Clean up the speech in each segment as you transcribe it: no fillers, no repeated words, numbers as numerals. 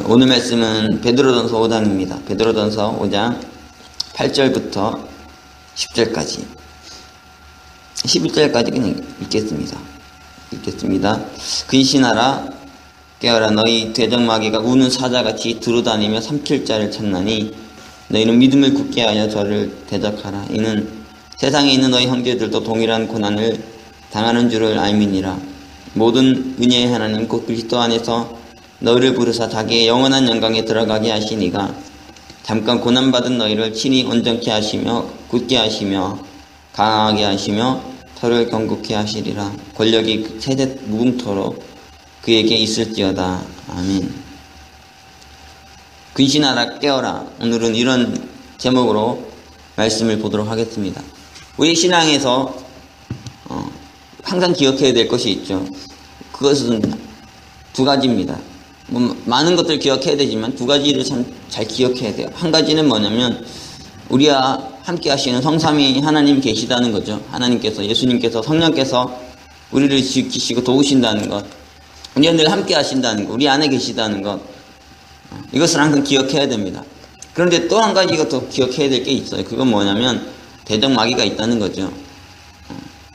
오늘 말씀은 베드로전서 5장입니다. 베드로전서 5장 8절부터 10절까지 11절까지 그냥 읽겠습니다. 근신하라 깨어라 너희 대적마귀가 우는 사자같이 두루다니며 삼킬 자를 찾나니 너희는 믿음을 굳게 하여 저를 대적하라. 이는 세상에 있는 너희 형제들도 동일한 고난을 당하는 줄을 알미니라. 모든 은혜의 하나님 곧 그리스도 안에서 너희를 부르사 자기의 영원한 영광에 들어가게 하시니가 잠깐 고난받은 너희를 친히 온전케 하시며 굳게 하시며 강하게 하시며 터를 경고케 하시리라. 권력이 세대 무궁토록 그에게 있을지어다. 아멘. 근신하라 깨어라. 오늘은 이런 제목으로 말씀을 보도록 하겠습니다. 우리 신앙에서 항상 기억해야 될 것이 있죠. 그것은 두 가지입니다. 많은 것들을 기억해야 되지만 두 가지를 참 잘 기억해야 돼요. 한 가지는 뭐냐면 우리와 함께 하시는 성삼위 하나님 계시다는 거죠. 하나님께서, 예수님께서, 성령께서 우리를 지키시고 도우신다는 것, 우리와 늘 함께 하신다는 것, 우리 안에 계시다는 것, 이것을 항상 기억해야 됩니다. 그런데 또 한 가지가 더 기억해야 될 게 있어요. 그건 뭐냐면 대적마귀가 있다는 거죠.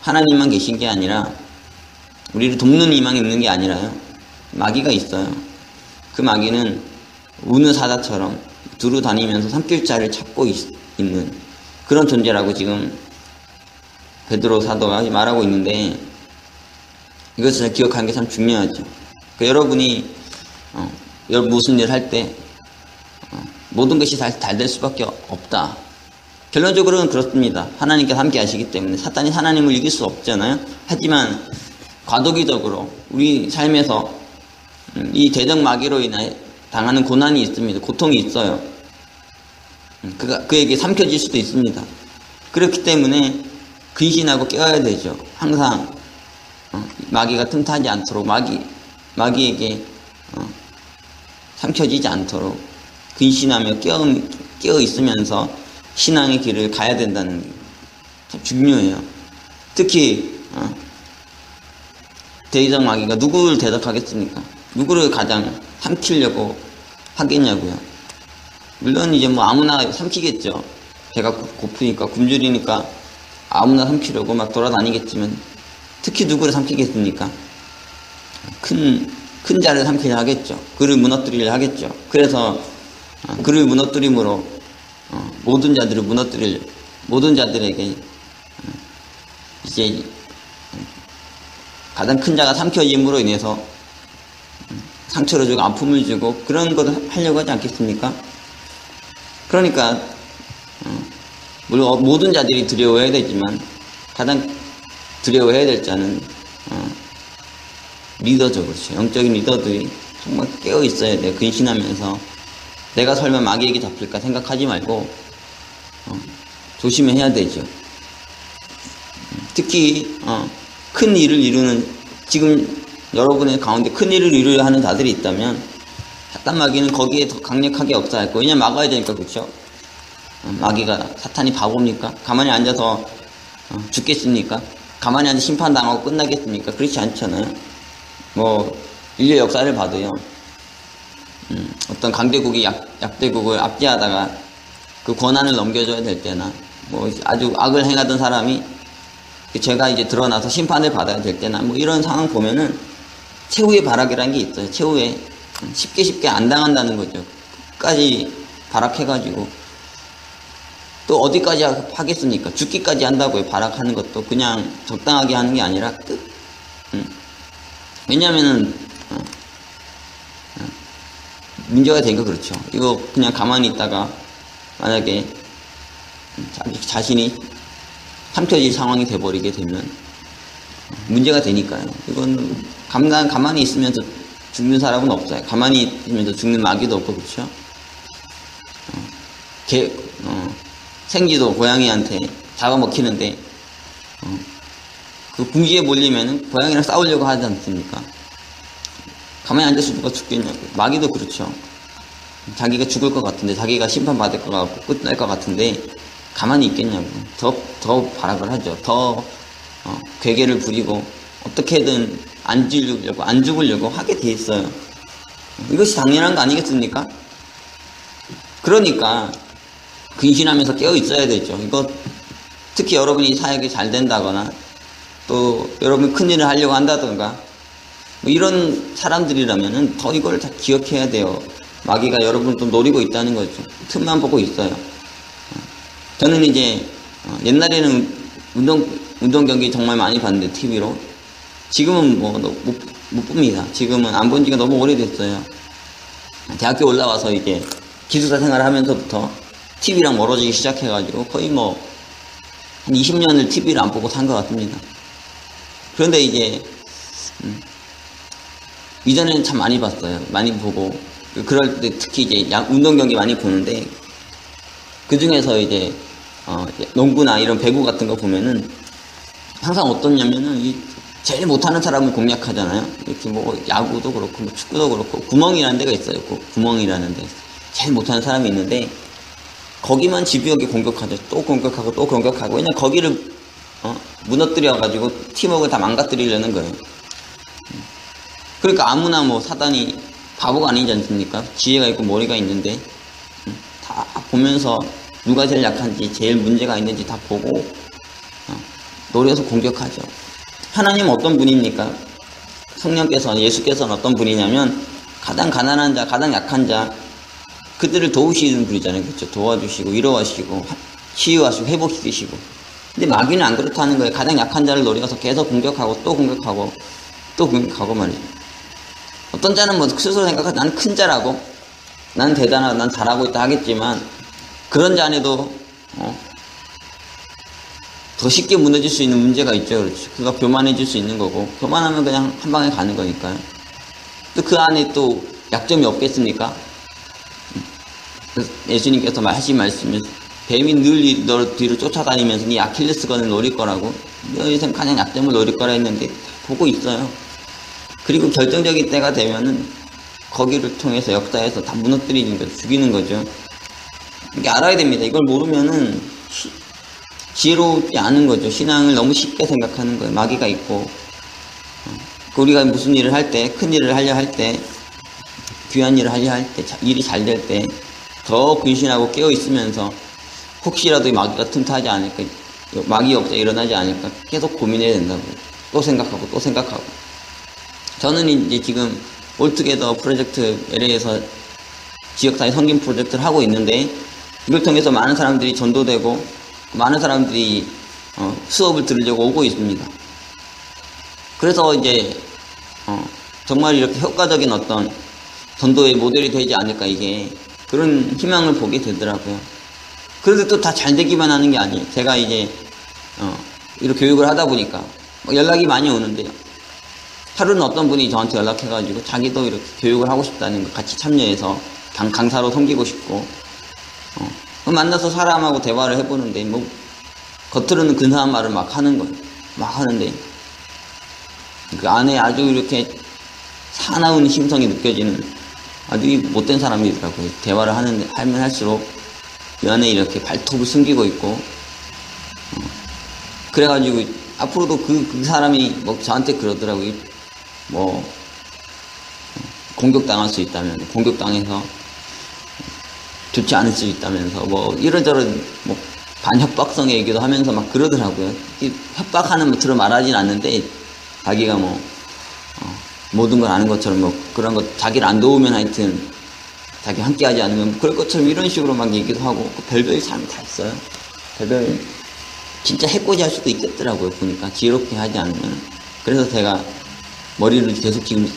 하나님만 계신 게 아니라 우리를 돕는 이만 있는 게 아니라요. 마귀가 있어요. 그 마귀는 우는 사자처럼 두루 다니면서 삼킬 자를 찾고 있는 그런 존재라고 지금 베드로 사도가 말하고 있는데 이것을 기억하는 게 참 중요하죠. 여러분이 무슨 일을 할 때 모든 것이 잘 될 수밖에 없다. 결론적으로는 그렇습니다. 하나님께서 함께 하시기 때문에 사탄이 하나님을 이길 수 없잖아요. 하지만 과도기적으로 우리 삶에서 이 대적마귀로 인해 당하는 고난이 있습니다. 고통이 있어요. 그에게 삼켜질 수도 있습니다. 그렇기 때문에 근신하고 깨어야 되죠. 항상 마귀가 틈타지 않도록 마귀에게 삼켜지지 않도록 근신하며 깨어 있으면서 신앙의 길을 가야 된다는 게 참 중요해요. 특히 대적마귀가 누구를 대적하겠습니까? 누구를 가장 삼키려고 하겠냐고요. 물론 이제 아무나 삼키겠죠. 배가 고프니까 굶주리니까 아무나 삼키려고 막 돌아다니겠지만 특히 누구를 삼키겠습니까? 큰 자를 삼키려 하겠죠. 그를 무너뜨리려 하겠죠. 그래서 그를 무너뜨림으로 모든 자들에게 이제 가장 큰 자가 삼켜짐으로 인해서 상처를 주고 아픔을 주고 그런 것을 하려고 하지 않겠습니까? 그러니까 물론 모든 자들이 두려워해야 되지만 가장 두려워해야 될 자는 리더죠. 그렇죠. 영적인 리더들이 정말 깨어 있어야 돼요. 근신하면서 내가 설마 마귀에게 잡힐까 생각하지 말고 조심해야 되죠. 특히 큰 일을 이루는, 지금 여러분의 가운데 큰 일을 이루려 하는 자들이 있다면 사탄 마귀는 거기에 더 강력하게 역사할 거예요. 왜냐면 막아야 되니까. 그렇죠. 마귀가, 사탄이 바보입니까? 가만히 앉아서 죽겠습니까? 가만히 앉아 심판당하고 끝나겠습니까? 그렇지 않잖아요. 인류 역사를 봐도요, 어떤 강대국이 약대국을 압제하다가 그 권한을 넘겨줘야 될 때나 아주 악을 행하던 사람이 죄가 이제 드러나서 심판을 받아야 될 때나 이런 상황 보면은 최후의 발악이라는 게 있어요. 최후에 쉽게 안 당한다는 거죠. 끝까지 발악해가지고 또 어디까지 하겠습니까? 죽기까지 한다고요. 발악하는 것도 그냥 적당하게 하는 게 아니라 끝. 왜냐면은 문제가 되니까. 그렇죠. 이거 그냥 가만히 있다가 만약에 자신이 삼켜질 상황이 돼버리게 되면 문제가 되니까요. 이건 가만히 있으면서 죽는 사람은 없어요. 가만히 있으면서 죽는 마귀도 없고. 그렇죠. 생쥐도 고양이한테 잡아먹히는데 그 궁지에 몰리면 고양이랑 싸우려고 하지 않습니까? 가만히 앉아서 누가 죽겠냐고. 마귀도 그렇죠. 자기가 죽을 것 같은데, 자기가 심판받을 것 같고 끝날 것 같은데 가만히 있겠냐고. 더 발악을 하죠. 더 괴계를 부리고 어떻게든 안 죽이려고, 안 죽으려고 하게 돼 있어요. 이것이 당연한 거 아니겠습니까? 그러니까 근신하면서 깨어 있어야 되죠. 이거 특히 여러분이 사역이 잘 된다거나 또 여러분 큰일을 하려고 한다던가 뭐 이런 사람들이라면은 더 이걸 다 기억해야 돼요. 마귀가 여러분을 좀 노리고 있다는 거죠. 틈만 보고 있어요. 저는 이제 옛날에는 운동 경기 정말 많이 봤는데 TV로 지금은 뭐 못 봅니다. 지금은 안 본 지가 너무 오래됐어요. 대학교 올라와서 이제 기숙사 생활을 하면서부터 TV랑 멀어지기 시작해가지고 거의 뭐 한 20년을 TV를 안 보고 산 것 같습니다. 그런데 이제 이전에는 참 많이 봤어요. 많이 보고 그럴 때 특히 이제 운동 경기 많이 보는데 그 중에서 이제 농구나 이런 배구 같은 거 보면은 항상 어떻냐면은 제일 못하는 사람을 공략하잖아요. 이렇게 뭐 야구도 그렇고 뭐 축구도 그렇고 구멍이라는 데가 있어요. 구멍이라는 데 제일 못하는 사람이 있는데 거기만 집요하게 공격하죠. 또 공격하고 또 공격하고 그냥 거기를 무너뜨려 가지고 팀워크를 다 망가뜨리려는 거예요. 그러니까 아무나 뭐 사단이 바보가 아니지 않습니까? 지혜가 있고 머리가 있는데 다 보면서 누가 제일 약한지 제일 문제가 있는지 다 보고 노려서 공격하죠. 하나님은 어떤 분입니까? 성령께서 예수께서는 어떤 분이냐면 가장 가난한 자, 가장 약한 자 그들을 도우시는 분이잖아요. 그렇죠? 도와주시고 위로하시고 치유하시고 회복시키시고. 근데 마귀는 안 그렇다는 거예요. 가장 약한 자를 노려서 계속 공격하고 또 공격하고 또 공격하고 말이죠. 어떤 자는 뭐 스스로 생각하고 나는 큰 자라고 나는 대단하고 난 잘하고 있다 하겠지만 그런 자 안에도 더 쉽게 무너질 수 있는 문제가 있죠. 그렇죠. 그가 교만해질 수 있는 거고 교만하면 그냥 한 방에 가는 거니까요. 또 그 안에 또 약점이 없겠습니까? 예수님께서 하신 말씀이 뱀이 늘 너 뒤로 쫓아다니면서 네 아킬레스건을 노릴 거라고 너희 인생 가장 약점을 노릴 거라 했는데 보고 있어요. 그리고 결정적인 때가 되면은 거기를 통해서 역사에서 다 무너뜨리는 거죠. 죽이는 거죠. 이게 알아야 됩니다. 이걸 모르면은 지혜롭지 않은 거죠. 신앙을 너무 쉽게 생각하는 거예요. 마귀가 있고 우리가 무슨 일을 할 때, 큰 일을 하려 할 때, 귀한 일을 하려 할 때, 일이 잘 될 때 더 근신하고 깨어 있으면서 혹시라도 이 마귀가 틈타지 않을까, 마귀 역사 일어나지 않을까 계속 고민해야 된다고. 또 생각하고 또 생각하고. 저는 이제 지금 올투게더 프로젝트 LA에서 지역사회 성김 프로젝트를 하고 있는데 이걸 통해서 많은 사람들이 전도되고 많은 사람들이 수업을 들으려고 오고 있습니다. 그래서 이제 정말 이렇게 효과적인 어떤 전도의 모델이 되지 않을까 이게 그런 희망을 보게 되더라고요. 그런데 또 다 잘 되기만 하는 게 아니에요. 제가 이제 이렇게 교육을 하다 보니까 연락이 많이 오는데요. 하루는 어떤 분이 저한테 연락해가지고 자기도 이렇게 교육을 하고 싶다는 거 같이 참여해서 강사로 섬기고 싶고 만나서 사람하고 대화를 해보는데 뭐 겉으로는 근사한 말을 막 하는 거예요. 막 하는데 그 안에 아주 이렇게 사나운 심성이 느껴지는 아주 못된 사람이더라고요. 대화를 하면 할수록 그 안에 이렇게 발톱을 숨기고 있고 그래가지고 앞으로도 그 사람이 뭐 저한테 그러더라고요. 뭐 공격당할 수 있다면 공격당해서 좋지 않을 수 있다면서 뭐 이런저런 뭐 반협박성의 얘기도 하면서 막 그러더라고요. 협박하는 것처럼 말하진 않는데 자기가 뭐 모든 걸 아는 것처럼 뭐 그런 것 자기를 안 도우면 하여튼 자기 함께하지 않으면 그럴 것처럼 이런 식으로 막 얘기도 하고 별별 사람이 다 있어요. 별별 진짜 해코지 할 수도 있겠더라고요. 보니까 지혜롭게 하지 않으면. 그래서 제가 머리를 계속 지금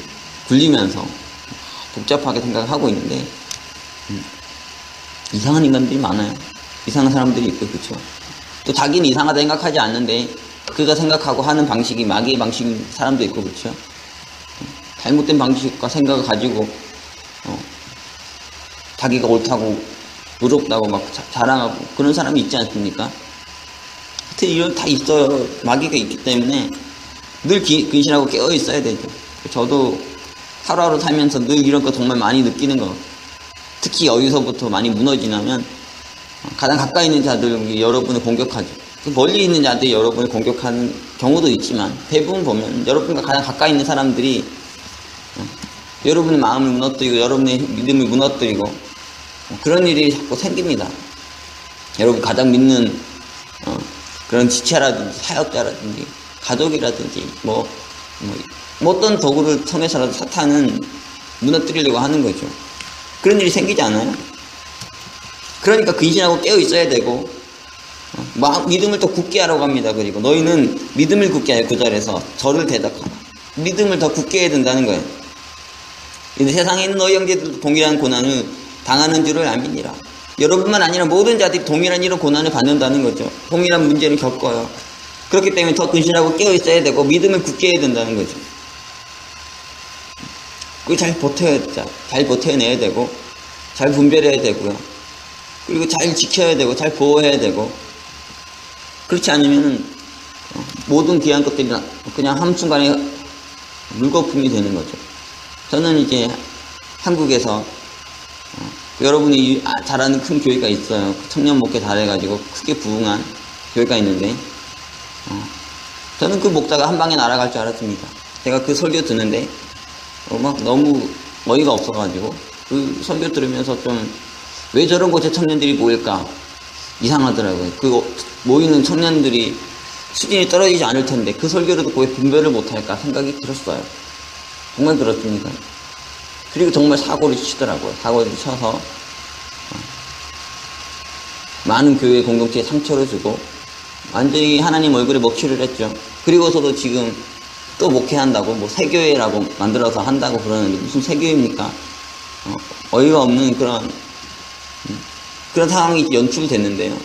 굴리면서 복잡하게 생각을 하고 있는데 이상한 인간들이 많아요. 이상한 사람들이 있고 그렇죠. 또 자기는 이상하다 생각하지 않는데 그가 생각하고 하는 방식이 마귀의 방식인 사람도 있고 그렇죠. 잘못된 방식과 생각을 가지고 자기가 옳다고 의롭다고 막 자랑하고 그런 사람이 있지 않습니까? 하여튼 이런 다 있어요. 마귀가 있기 때문에 늘 근신하고 깨어 있어야 되죠. 저도 하루하루 살면서 늘 이런 거 정말 많이 느끼는 거. 특히 여기서부터 많이 무너지냐면 가장 가까이 있는 자들 여러분을 공격하죠. 멀리 있는 자들이 여러분을 공격하는 경우도 있지만 대부분 보면 여러분과 가장 가까이 있는 사람들이 여러분의 마음을 무너뜨리고 여러분의 믿음을 무너뜨리고 그런 일이 자꾸 생깁니다. 여러분 가장 믿는 그런 지체라든지 사역자라든지 가족이라든지 뭐 어떤 도구를 통해서라도 사탄은 무너뜨리려고 하는 거죠. 그런 일이 생기지 않아요? 그러니까 근신하고 깨어 있어야 되고 믿음을 더 굳게 하라고 합니다. 그리고 너희는 믿음을 굳게 하여 그 자리에서 저를 대적하라. 믿음을 더 굳게 해야 된다는 거예요. 근데 세상에 있는 너희 형제들도 동일한 고난을 당하는 줄을 알미니라. 여러분만 아니라 모든 자들이 동일한 이런 고난을 받는다는 거죠. 동일한 문제를 겪어요. 그렇기 때문에 더 근신하고 깨어 있어야 되고 믿음을 굳게 해야 된다는 거죠. 그걸 잘 버텨내야 되고 잘 분별해야 되고요. 그리고 잘 지켜야 되고 잘 보호해야 되고 그렇지 않으면 모든 귀한 것들이 그냥 한순간에 물거품이 되는 거죠. 저는 이제 한국에서 여러분이 잘 아는 큰 교회가 있어요. 청년 목회 잘해가지고 크게 부흥한 교회가 있는데 저는 그 목사가 한 방에 날아갈 줄 알았습니다. 제가 그 설교 듣는데 막 너무 어이가 없어가지고 그 설교 들으면서 좀 왜 저런 곳에 청년들이 모일까 이상하더라고요. 그 모이는 청년들이 수준이 떨어지지 않을 텐데 그 설교를 듣고 왜 분별을 못할까 생각이 들었어요. 정말 그렇습니다. 그리고 정말 사고를 치더라고요. 사고를 쳐서 많은 교회 공동체에 상처를 주고 완전히 하나님 얼굴에 먹칠을 했죠. 그리고서도 지금 또 목회한다고 뭐 새교회라고 만들어서 한다고 그러는데 무슨 새교회입니까? 어이가 없는 그런 상황이 연출됐는데요.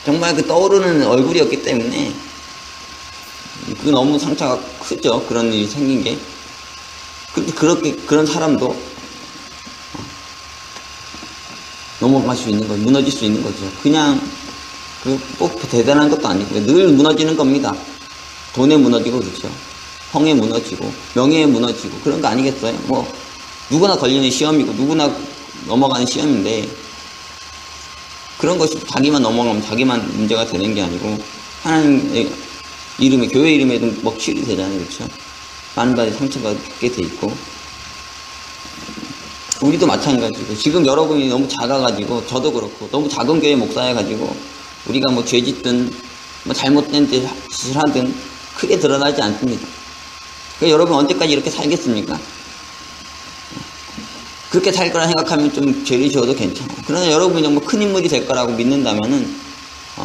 정말 그 떠오르는 얼굴이었기 때문에 그 너무 상처가 크죠. 그런 일이 생긴 게. 그런 사람도 넘어갈 수 있는 거죠. 무너질 수 있는 거죠. 그냥 꼭 대단한 것도 아니고요. 늘 무너지는 겁니다. 돈에 무너지고 그렇죠. 성에 무너지고 명예에 무너지고 그런 거 아니겠어요? 뭐 누구나 걸리는 시험이고 누구나 넘어가는 시험인데 그런 것이 자기만 넘어가면 자기만 문제가 되는 게 아니고 하나님의 이름에 교회 이름에도 먹칠이 되잖아요. 그렇죠? 많은 바들이 상처받게 돼 있고 우리도 마찬가지고 지금 여러분이 너무 작아가지고 저도 그렇고 너무 작은 교회 목사여가지고 우리가 뭐 죄짓든 뭐 잘못된 짓을 하든 크게 드러나지 않습니다. 그러니까 여러분 언제까지 이렇게 살겠습니까? 그렇게 살 거라 생각하면 좀 죄를 지어도 괜찮아요. 그러나 여러분이 정말 큰 인물이 될 거라고 믿는다면은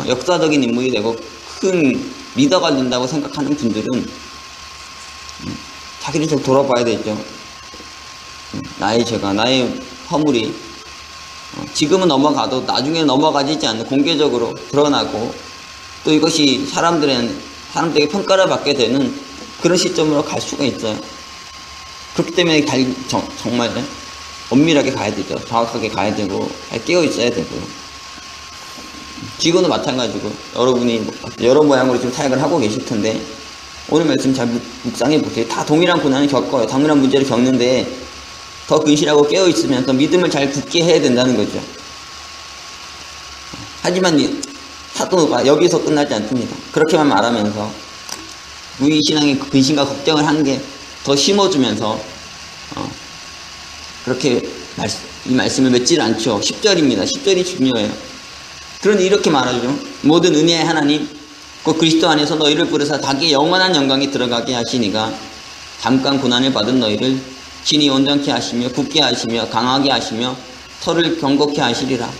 역사적인 인물이 되고 큰 리더가 된다고 생각하는 분들은 자기를 좀 돌아봐야 되죠. 나의 죄가, 나의 허물이 지금은 넘어가도 나중에 넘어가지지 않는 공개적으로 드러나고 또 이것이 사람들에게 평가를 받게 되는 그런 시점으로 갈 수가 있어요. 그렇기 때문에 정말 엄밀하게 가야 되죠. 정확하게 가야 되고 잘 깨어 있어야 되고요. 지금도 마찬가지고 여러분이 여러 모양으로 지금 사역을 하고 계실 텐데 오늘 말씀 잘 묵상해 보세요. 다 동일한 고난을 겪어요. 동일한 문제를 겪는데 더 근실하고 깨어 있으면서 믿음을 잘 굳게 해야 된다는 거죠. 하지만 사도가 여기서 끝나지 않습니다. 그렇게만 말하면서 우리 신앙의 근심과 걱정을 한 게 더 심어주면서 그렇게 이 말씀을 맺질 않죠. 10절입니다. 10절이 중요해요. 그런데 이렇게 말하죠. 모든 은혜의 하나님 곧 그리스도 안에서 너희를 부르사 자기의 영원한 영광에 들어가게 하시니가 잠깐 고난을 받은 너희를 친히 온전케 하시며 굳게 하시며 강하게 하시며 터를 경고케 하시리라.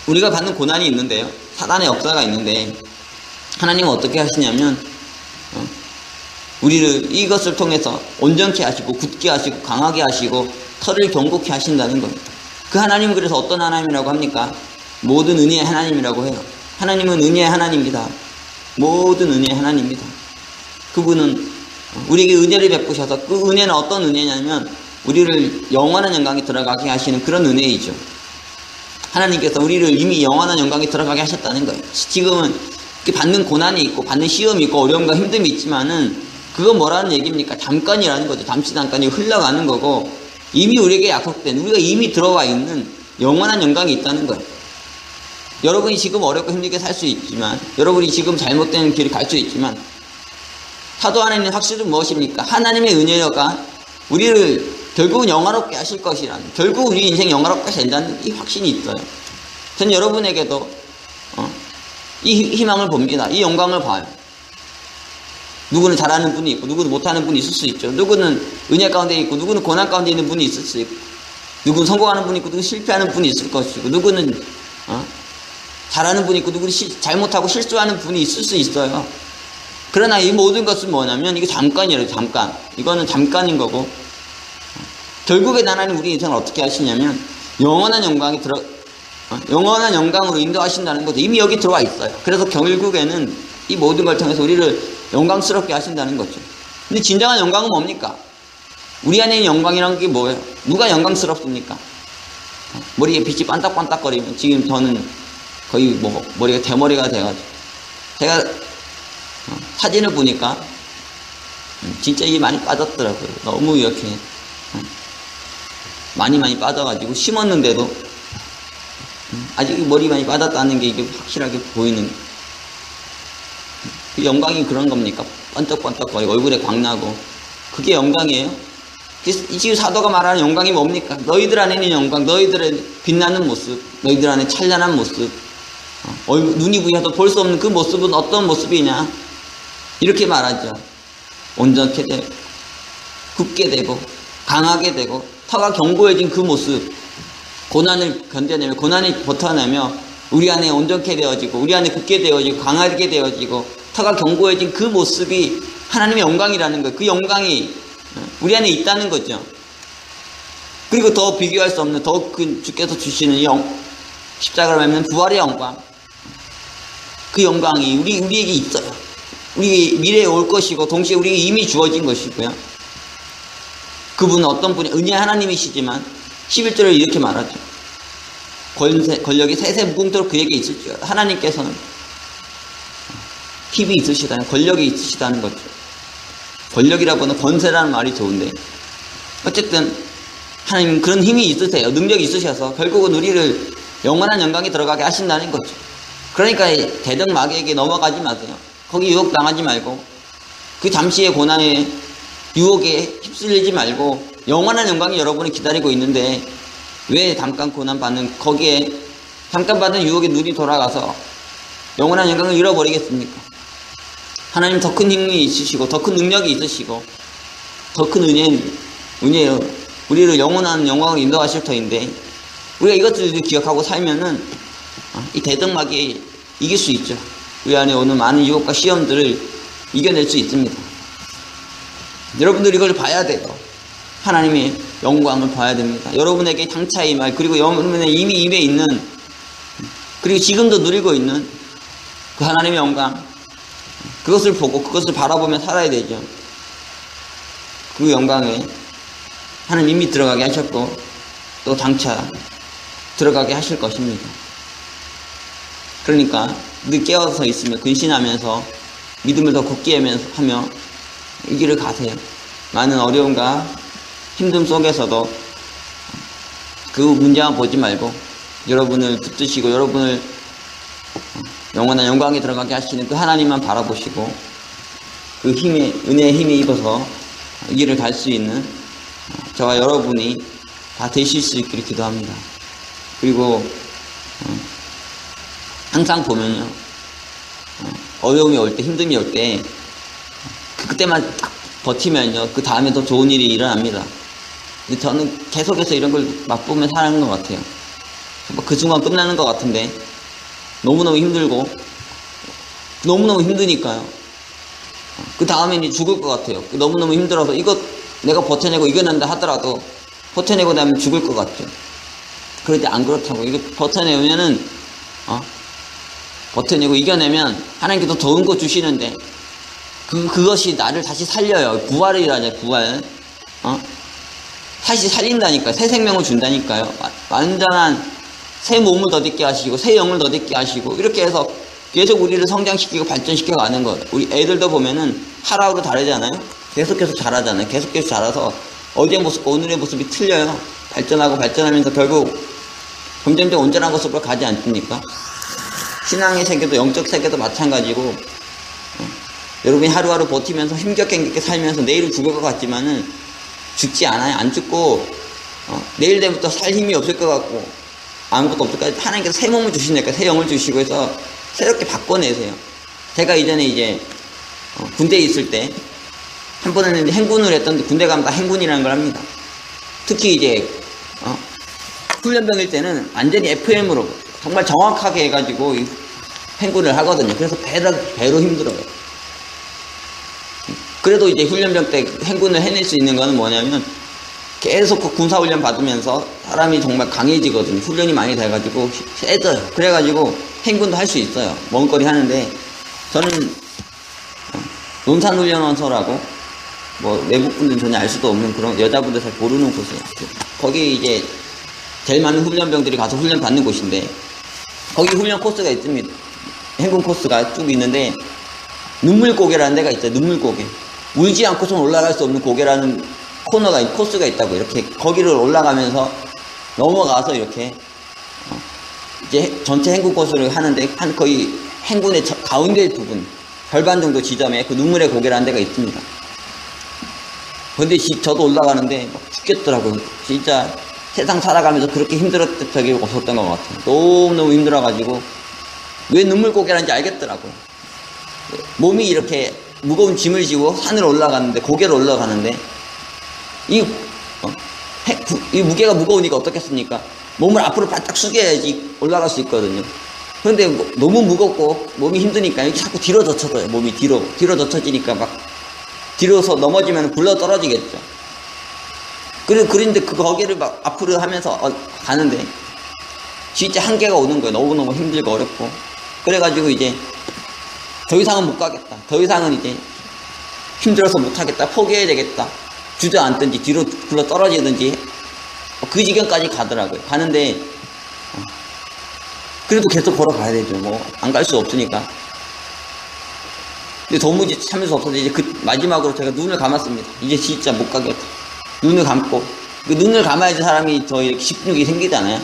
우리가 받는 고난이 있는데요. 사단의 역사가 있는데 하나님은 어떻게 하시냐면 우리를 이것을 통해서 온전케 하시고 굳게 하시고 강하게 하시고 터를 경고케 하신다는 겁니다. 그 하나님은 그래서 어떤 하나님이라고 합니까? 모든 은혜의 하나님이라고 해요. 하나님은 은혜의 하나님입니다. 모든 은혜의 하나님입니다. 그분은 우리에게 은혜를 베푸셔서 그 은혜는 어떤 은혜냐면 우리를 영원한 영광에 들어가게 하시는 그런 은혜이죠. 하나님께서 우리를 이미 영원한 영광에 들어가게 하셨다는 거예요. 지금은 받는 고난이 있고 받는 시험이 있고 어려움과 힘듦이 있지만은 그건 뭐라는 얘기입니까? 잠깐이라는 거죠. 잠시 흘러가는 거고 이미 우리에게 약속된 우리가 이미 들어와 있는 영원한 영광이 있다는 거예요. 여러분이 지금 어렵고 힘들게 살 수 있지만, 여러분이 지금 잘못된 길을 갈 수 있지만, 사도 안에 있는 확실은 무엇입니까? 하나님의 은혜가 우리를 결국은 영화롭게 하실 것이라는, 결국 우리 인생 영화롭게 된다는 이 확신이 있어요. 전 여러분에게도 이 희망을 봅니다. 이 영광을 봐요. 누구는 잘하는 분이 있고 누구는 못하는 분이 있을 수 있죠. 누구는 은혜 가운데 있고 누구는 고난 가운데 있는 분이 있을 수 있고, 누구는 성공하는 분이 있고 누구는 실패하는 분이 있을 것이고, 누구는 잘하는 분이 있고 누구는 잘못하고 실수하는 분이 있을 수 있어요. 그러나 이 모든 것은 뭐냐면 이게 잠깐이에요. 잠깐. 이거는 잠깐인 거고, 결국에 하나님 우리 인생을 어떻게 하시냐면 영원한 영광으로 인도하신다는 거죠. 이미 여기 들어와 있어요. 그래서 결국에는 이 모든 걸 통해서 우리를 영광스럽게 하신다는 거죠. 근데 진정한 영광은 뭡니까? 우리 안에 있는 영광이란 게 뭐예요? 누가 영광스럽습니까? 머리에 빛이 반딱반딱거리면, 지금 저는 거의 머리가 대머리가 돼가지고, 제가 사진을 보니까 진짜 이게 많이 빠졌더라고요. 너무 이렇게 많이 빠져가지고, 심었는데도 아직 머리 많이 빠졌다는 게 이게 확실하게 보이는, 그 영광이 그런 겁니까? 번쩍번쩍거리고 얼굴에 광나고, 그게 영광이에요? 지금 사도가 말하는 영광이 뭡니까? 너희들 안에 있는 영광, 너희들의 빛나는 모습, 너희들 안에 찬란한 모습, 눈이 부여도 볼 수 없는 그 모습은 어떤 모습이냐? 이렇게 말하죠. 온전케 되고, 굳게 되고, 강하게 되고, 터가 견고해진 그 모습, 고난을 견뎌내며, 고난을 버텨내며 우리 안에 온전케 되어지고, 우리 안에 굳게 되어지고, 강하게 되어지고, 터가 견고해진 그 모습이 하나님의 영광이라는 거예요. 그 영광이 우리 안에 있다는 거죠. 그리고 더 비교할 수 없는, 더 큰 주께서 주시는 십자가를 밟는 부활의 영광, 그 영광이 우리에게 있어요. 우리 미래에 올 것이고, 동시에 우리에게 이미 주어진 것이고요. 그분은 어떤 분이, 은혜 하나님이시지만 11절을 이렇게 말하죠. 권력이 세세 무궁토록 그에게 있을지어다. 하나님께서는 힘이 있으시다는, 권력이 있으시다는 거죠. 권력이라고는 권세라는 말이 좋은데, 어쨌든 하나님 그런 힘이 있으세요. 능력이 있으셔서 결국은 우리를 영원한 영광에 들어가게 하신다는 거죠. 그러니까 대적 마귀에게 넘어가지 마세요. 거기 유혹당하지 말고, 그 잠시의 고난에 유혹에 휩쓸리지 말고, 영원한 영광이 여러분을 기다리고 있는데 왜 잠깐 고난 받는, 거기에 잠깐 받는 유혹에 눈이 돌아가서 영원한 영광을 잃어버리겠습니까? 하나님 더 큰 힘이 있으시고, 더 큰 능력이 있으시고, 더 큰 은혜예요. 우리를 영원한 영광으로 인도하실 터인데, 우리가 이것들을 기억하고 살면은 이 대적마귀에 이길 수 있죠. 우리 안에 오는 많은 유혹과 시험들을 이겨낼 수 있습니다. 여러분들이 이걸 봐야 돼요. 하나님의 영광을 봐야 됩니다. 여러분에게 장차의 말, 그리고 여러분의 이미 입에 있는, 그리고 지금도 누리고 있는 그 하나님의 영광, 그것을 보고 그것을 바라보며 살아야 되죠. 그 영광에 하나님 이미 들어가게 하셨고, 또 장차 들어가게 하실 것입니다. 그러니까 늘 깨어서 있으며 근신하면서 믿음을 더 굳게 하며 이 길을 가세요. 많은 어려움과 힘듦 속에서도 그 문제만 보지 말고 여러분을 붙드시고 여러분을 영원한 영광에 들어가게 하시는 그 하나님만 바라보시고, 그 힘에, 은혜의 힘에 입어서 이 길을 갈 수 있는 저와 여러분이 다 되실 수 있기를 기도합니다. 그리고 항상 보면요, 어려움이 올 때, 힘듦이 올 때 그때만 딱 버티면요, 그 다음에 더 좋은 일이 일어납니다. 근데 저는 계속해서 이런 걸 맛보며 사는 것 같아요. 그 순간 끝나는 것 같은데 너무너무 힘들고, 너무너무 힘드니까요, 그 다음에 이제 죽을 것 같아요. 너무너무 힘들어서 이거 내가 버텨내고 이겨낸다 하더라도 버텨내고 나면 죽을 것 같죠. 그럴 때 안 그렇다고. 이거 버텨내면은 버텨내고 이겨내면 하나님께서 더 좋은 거 주시는데, 그것이 나를 다시 살려요. 부활이라죠, 부활. 다시 살린다니까요. 새 생명을 준다니까요. 완전한 새 몸을 덧입게 하시고, 새 영을 덧입게 하시고, 이렇게 해서 계속 우리를 성장시키고 발전시켜 가는 거예요. 우리 애들도 보면은 하루하루 다르잖아요. 계속해서 자라잖아요. 계속해서 자라서 어제의 모습과 오늘의 모습이 틀려요. 발전하고 발전하면서 결국 점점점 온전한 모습으로 가지 않습니까? 신앙의 세계도 영적 세계도 마찬가지고 여러분이 하루하루 버티면서 힘겹게 살면서 내일은 죽을 것 같지만은 죽지 않아요. 안 죽고 내일 되부터 살 힘이 없을 것 같고 아무것도 없을 것 같고 하나님께서 새 몸을 주시니까 새 영을 주시고 해서 새롭게 바꿔내세요. 제가 이전에 이제 군대에 있을 때 한 번은 행군을 했던데 군대 가면 다 행군이라는 걸 합니다. 특히 이제 훈련병일 때는 완전히 FM으로 정말 정확하게 해가지고 행군을 하거든요. 그래서 배로 힘들어요. 그래도 이제 훈련병 때 행군을 해낼 수 있는 거는 뭐냐면 계속 그 군사훈련 받으면서 사람이 정말 강해지거든요. 훈련이 많이 돼가지고 세져요. 그래가지고 행군도 할 수 있어요. 먼 거리 하는데 저는 논산훈련원소라고 뭐 외국분들은 전혀 알 수도 없는 그런 여자분들 잘 모르는 곳이에요. 거기 이제 제일 많은 훈련병들이 가서 훈련 받는 곳인데 거기 훈련 코스가 있습니다. 행군 코스가 쭉 있는데 눈물고개라는 데가 있어요. 눈물고개. 울지 않고선 올라갈 수 없는 고개라는 코스가 있다고. 이렇게 거기를 올라가면서 넘어가서 이렇게 이제 전체 행군 코스를 하는데 한 거의 행군의 가운데 부분 절반 정도 지점에 그 눈물의 고개라는 데가 있습니다. 근데 저도 올라가는데 막 죽겠더라고요. 진짜 세상 살아가면서 그렇게 힘들었던 적이 없었던 것 같아요. 너무너무 힘들어가지고 왜 눈물고개라는지 알겠더라고요. 몸이 이렇게 무거운 짐을 지고 산을 올라가는데 고개로 올라가는데 이 무게가 무거우니까 어떻겠습니까? 몸을 앞으로 바짝 숙여야지 올라갈 수 있거든요. 그런데 너무 무겁고 몸이 힘드니까 자꾸 뒤로 젖혀져요. 몸이 뒤로 젖혀지니까 막 뒤로서 넘어지면 굴러 떨어지겠죠. 그런데 거기를 막 앞으로 하면서 가는데 진짜 한계가 오는 거예요. 너무너무 힘들고 어렵고. 그래가지고 이제 더 이상은 못 가겠다. 더 이상은 이제 힘들어서 못 하겠다. 포기해야 되겠다. 주저앉든지 뒤로 굴러 떨어지든지 그 지경까지 가더라고요. 가는데 그래도 계속 걸어가야 되죠. 뭐 안 갈 수 없으니까. 근데 도무지 참을 수 없어서 이제 그 마지막으로 제가 눈을 감았습니다. 이제 진짜 못 가겠다. 눈을 감고 그 눈을 감아야지 사람이 더 이렇게 식욕이 생기잖아요.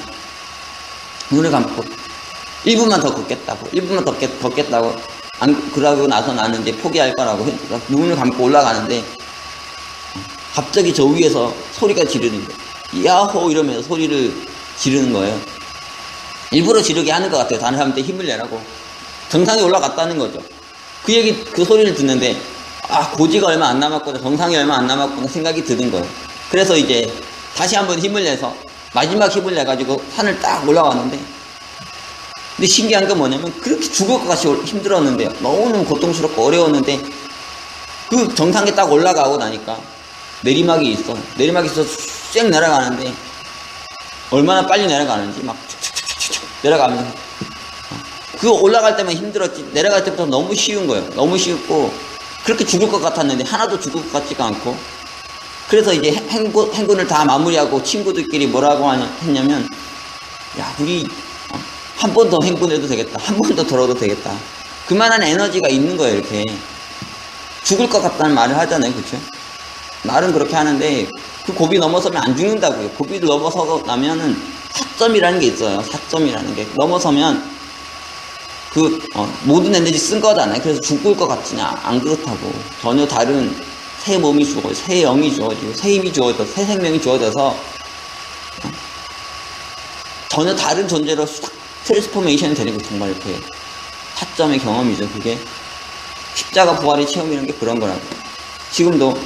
눈을 감고 1분만 더 걷겠다고 1분만 더 걷겠다고 그러고 나서 나는 이제 포기할 거라고 눈을 감고 올라가는데 갑자기 저 위에서 소리가 지르는 거예요. 야호 이러면서 소리를 지르는 거예요. 일부러 지르게 하는 것 같아요. 다른 사람한테 힘을 내라고. 정상에 올라갔다는 거죠. 그 소리를 듣는데 고지가 얼마 안 남았구나, 정상이 얼마 안 남았구나 생각이 드는 거예요. 그래서 이제 다시 한번 힘을 내서 마지막 힘을 내가지고 산을 딱 올라왔는데 근데 신기한 건 뭐냐면 그렇게 죽을 것 같이 힘들었는데요. 너무너무 고통스럽고 어려웠는데 그 정상에 딱 올라가고 나니까 내리막이 있어. 내리막이 있어서 쭉 내려가는데 얼마나 빨리 내려가는지 막 축축축축축 내려가면서 그거 올라갈 때만 힘들었지 내려갈 때부터 너무 쉬운 거예요. 너무 쉽고 그렇게 죽을 것 같았는데 하나도 죽을 것 같지가 않고 그래서 이제 행군을 다 마무리하고 친구들끼리 뭐라고 했냐면 야 우리 한 번 더 행군해도 되겠다. 한 번 더 돌아도 되겠다. 그만한 에너지가 있는 거예요. 이렇게 죽을 것 같다는 말을 하잖아요. 그렇죠? 말은 그렇게 하는데 그 고비 넘어서면 안 죽는다고요. 고비를 넘어서고 나면은 사점이라는 게 있어요. 사점이라는 게 넘어서면 모든 에너지 쓴 거잖아요. 그래서 죽을 것 같지냐? 안 그렇다고. 전혀 다른 새 몸이 주어져, 새 영이 주어지고, 새 힘이 주어져, 새 생명이 주어져서 전혀 다른 존재로 트랜스포메이션이 되는 거 정말 이렇게 타점의 경험이죠. 그게 십자가 부활의 체험이라는 게 그런 거라고. 지금도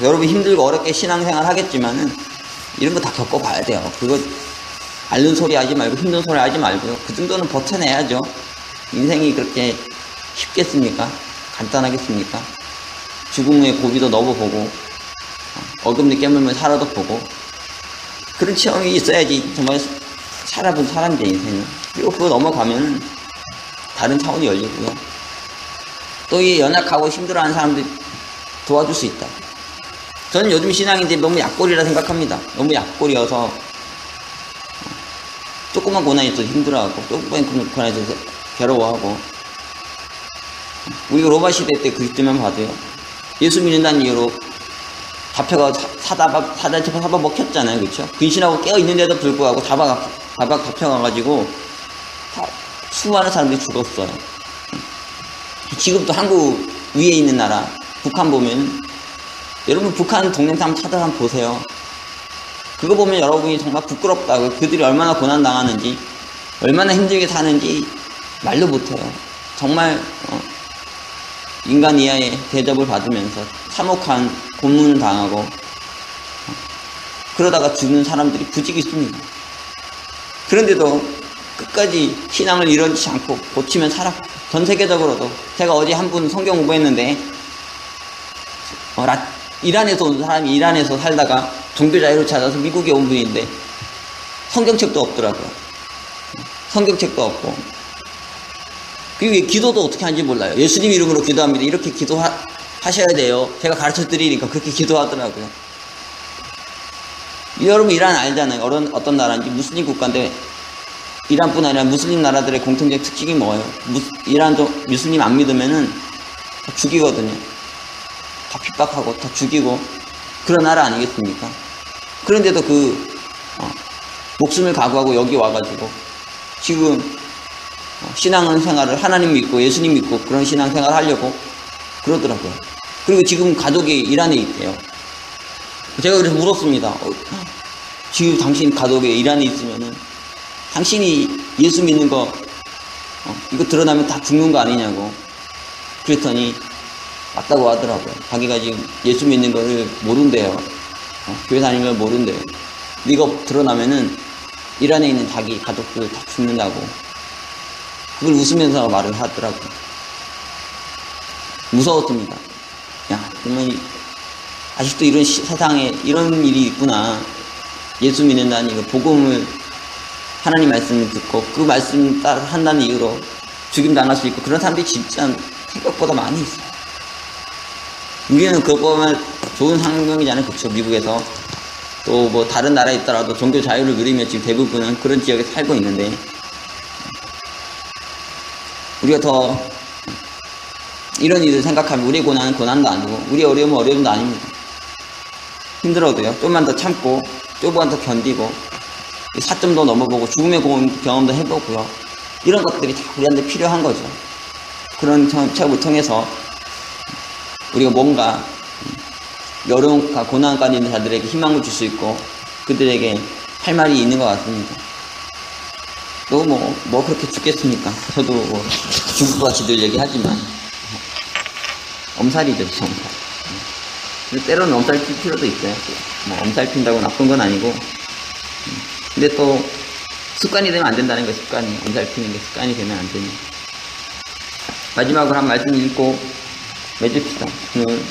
여러분 힘들고 어렵게 신앙생활 하겠지만은 이런 거 다 겪어봐야 돼요. 그거 앓는 소리 하지 말고 힘든 소리 하지 말고요. 그 정도는 버텨내야죠. 인생이 그렇게 쉽겠습니까? 간단하겠습니까? 죽음의 고비도 넘어보고 어금니 깨물면 살아도 보고 그런 체험이 있어야지 정말 살아본 사람이죠. 인생은. 그리고 그거 넘어가면 다른 차원이 열리고요. 또 이 연약하고 힘들어하는 사람들 도와줄 수 있다. 저는 요즘 신앙이 이제 너무 약골이라 생각합니다. 너무 약골이어서 조그만 고난이 또 힘들어하고 조그만 고난이 또 괴로워하고 우리가 로마 시대 때 그리스도만 봐도요. 예수 믿는다는 이유로 잡혀가 사다 먹혔잖아요. 그렇죠? 근신하고 깨어있는데도 불구하고 다박 잡혀가가지고 수많은 사람들이 죽었어요. 지금도 한국 위에 있는 나라 북한 보면, 여러분 북한 동영상 찾아서 한번 보세요. 그거 보면 여러분이 정말 부끄럽다고, 그들이 얼마나 고난당하는지, 얼마나 힘들게 사는지 말도 못해요. 정말 인간 이하의 대접을 받으면서 참혹한 고문을 당하고 그러다가 죽는 사람들이 부직 있습니다. 그런데도 끝까지 신앙을 잃어지지 않고 고치면 살았고, 전 세계적으로도 제가 어제 한 분 성경 공부했는데 이란에서 온 사람이 이란에서 살다가 종교 자유를 찾아서 미국에 온 분인데 성경책도 없더라고요. 성경책도 없고, 그리고 기도도 어떻게 하는지 몰라요. 예수님 이름으로 기도합니다. 이렇게 기도하셔야 돼요. 제가 가르쳐 드리니까 그렇게 기도하더라고요. 여러분 이란 알잖아요. 어떤 나라인지. 무슬림 국가인데, 이란뿐 아니라 무슬림 나라들의 공통적 특징이 뭐예요? 이란도 무슬림 안 믿으면은 다 죽이거든요. 다 핍박하고 다 죽이고 그런 나라 아니겠습니까? 그런데도 목숨을 각오하고 여기 와가지고 지금 신앙생활을 하나님 믿고 예수님 믿고 그런 신앙생활을 하려고 그러더라고요. 그리고 지금 가족이 이란에 있대요. 제가 그래서 물었습니다. 지금 당신 가족이 이란에 있으면은 당신이 예수 믿는 거 이거 드러나면 다 죽는 거 아니냐고. 그랬더니 맞다고 하더라고요. 자기가 지금 예수 믿는 거를 모른대요. 교회 다니는 걸 모른대요. 이거 드러나면은 이란에 있는 자기 가족들 다 죽는다고. 그걸 웃으면서 말을 하더라고요. 무서웠습니다. 야, 그러면 아직도 이런 세상에 이런 일이 있구나. 예수 믿는다는 이거 복음을, 하나님 말씀을 듣고 그 말씀 따라 한다는 이유로 죽임 당할 수 있고 그런 사람들이 진짜 생각보다 많이 있어요. 우리는 그거 보면 좋은 상황이잖아요. 그쵸? 미국에서 또 뭐 다른 나라에 있더라도 종교 자유를 누리며 지금 대부분은 그런 지역에 살고 있는데, 우리가 더 이런 일을 생각하면 우리의 고난은 고난도 아니고 우리의 어려움은 어려움도 아닙니다. 힘들어도요, 좀만 더 참고 조금만 더 견디고 4점도 넘어보고 죽음의 경험도 해보고요, 이런 것들이 다 우리한테 필요한 거죠. 그런 체험을 통해서 우리가 뭔가 어려움과 고난까지 있는 자들에게 희망을 줄 수 있고 그들에게 할 말이 있는 것 같습니다. 또 뭐 그렇게 죽겠습니까? 저도 죽을 것 같이 늘 얘기하지만 엄살이죠, 엄살. 때로는 엄살 필 필요도 있어요. 뭐 엄살 핀다고 나쁜 건 아니고, 근데 또 습관이 되면 안 된다는 거예요. 습관이, 엄살 피는 게 습관이 되면 안 됩니다. 마지막으로 한 말씀 읽고 맺읍시다. 오늘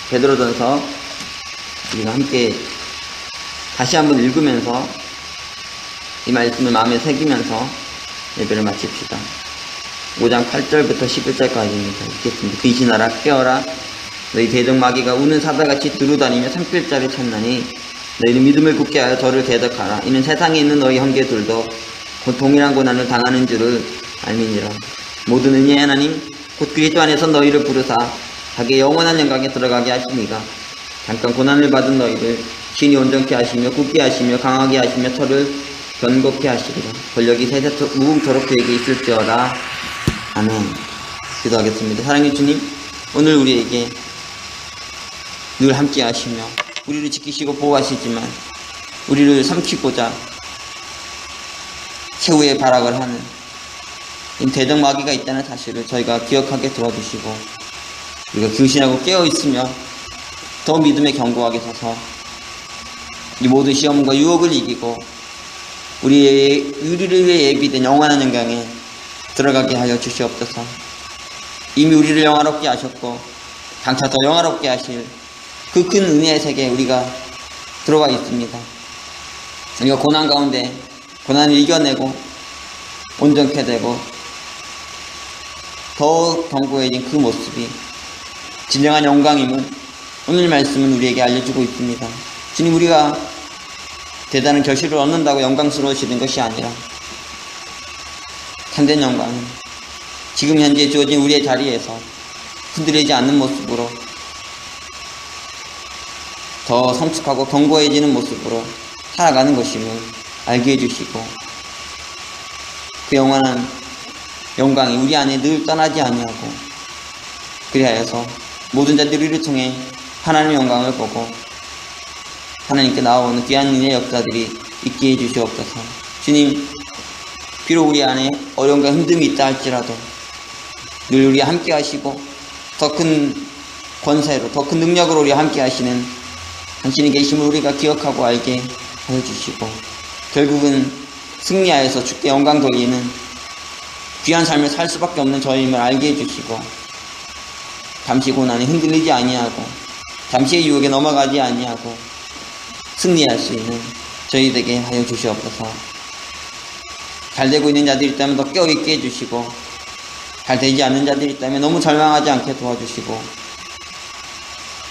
베드로전서 우리가 함께 다시 한번 읽으면서 이 말씀을 마음에 새기면서 예배를 마칩시다. 5장 8절부터 11절까지입니다. 읽겠습니다. 귀신아라 깨어라, 너희 대적마귀가 우는 사자같이 두루다니며 산길자를 찾나니 너희는 믿음을 굳게 하여 저를 대적하라. 이는 세상에 있는 너희 형제들도 곧 동일한 고난을 당하는 줄을 알미니라. 모든 은혜의 하나님 곧 그리스도 안에서 너희를 부르사 자기의 영원한 영광에 들어가게 하시니가 잠깐 고난을 받은 너희를 신이 온전케 하시며 굳게 하시며 강하게 하시며 저를 견고케 하시리라. 권력이 세세 무궁토록 그에게 있을지어다. 아멘. 기도하겠습니다. 사랑의 주님, 오늘 우리에게 늘 함께 하시며 우리를 지키시고 보호하시지만 우리를 삼키고자 최후의 발악을 하는 이 대적마귀가 있다는 사실을 저희가 기억하게 도와주시고, 우리가 귀신하고 깨어있으며 더 믿음에 견고하게 서서 이 모든 시험과 유혹을 이기고 우리를 위해 예비된 영원한 영광에 들어가게 하여 주시옵소서. 이미 우리를 영화롭게 하셨고 장차 더 영화롭게 하실 그 큰 은혜의 세계에 우리가 들어가 있습니다. 우리가 고난 가운데 고난을 이겨내고 온전케 되고 더 견고해진 그 모습이 진정한 영광임을 오늘 말씀은 우리에게 알려주고 있습니다. 주님, 우리가 대단한 결실을 얻는다고 영광스러우시는 것이 아니라 참된 영광은 지금 현재 주어진 우리의 자리에서 흔들리지 않는 모습으로 더 성숙하고 견고해지는 모습으로 살아가는 것임을 알게 해주시고 그 영원한 영광이 우리 안에 늘 떠나지 아니하고 그리하여서 모든 자들이 우리를 통해 하나님의 영광을 보고 하나님께 나아오는 귀한 은혜의 역사들이 있게 해주시옵소서. 주님, 비록 우리 안에 어려움과 힘듦이 있다 할지라도 늘 우리와 함께 하시고 더 큰 권세로 더 큰 능력으로 우리와 함께 하시는 당신이 계심을 우리가 기억하고 알게 하여 주시고 결국은 승리하여서 주께 영광 돌리는 귀한 삶을 살 수밖에 없는 저임을 알게 해주시고 잠시 고난에 흔들리지 아니하고 잠시의 유혹에 넘어가지 아니하고 승리할 수 있는 저희 되게 하여 주시옵소서. 잘 되고 있는 자들이 있다면 더 깨어있게 해주시고 잘 되지 않는 자들이 있다면 너무 절망하지 않게 도와주시고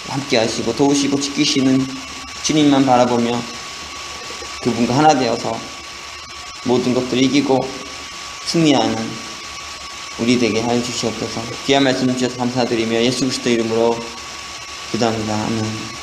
함께 하시고 도우시고 지키시는 주님만 바라보며 그분과 하나 되어서 모든 것들을 이기고 승리하는 우리 되게 하여 주시옵소서. 귀한 말씀 주셔서 감사드리며 예수 그리스도 이름으로 기도합니다. 아멘.